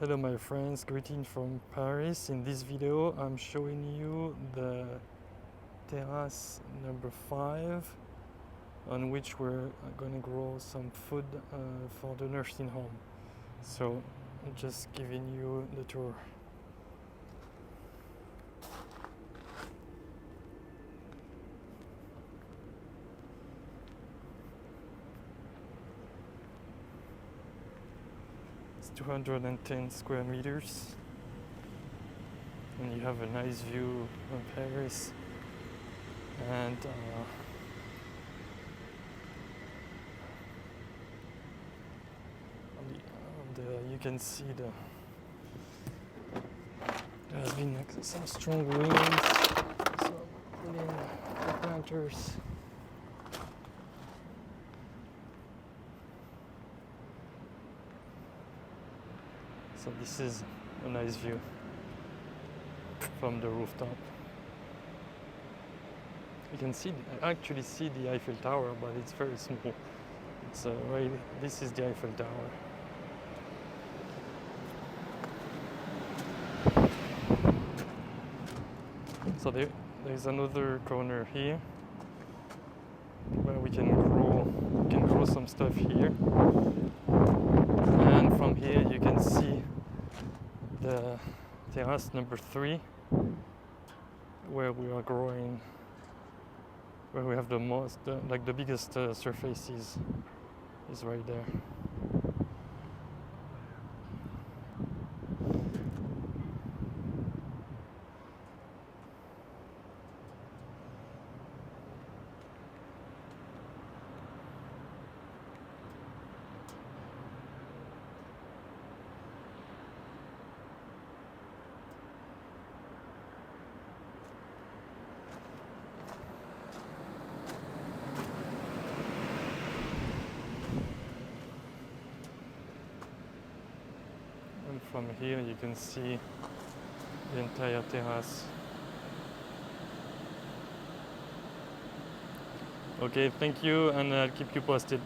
Hello my friends, greeting from Paris. In this video I'm showing you the terrace number 5 on which we're going to grow some food for the nursing home. So I'm just giving you the tour. It's 210 square meters and you have a nice view of Paris, and you can see there has been some strong winds, so putting the planters. So this is a nice view from the rooftop. You can actually see the Eiffel Tower, but it's very small. It's this is the Eiffel Tower. So there's another corner here where we can grow some stuff here. And from here you can see the terrace number 3 where we are growing, where we have the biggest surface is right there. And from here you can see the entire terrace. Okay, thank you, and I'll keep you posted.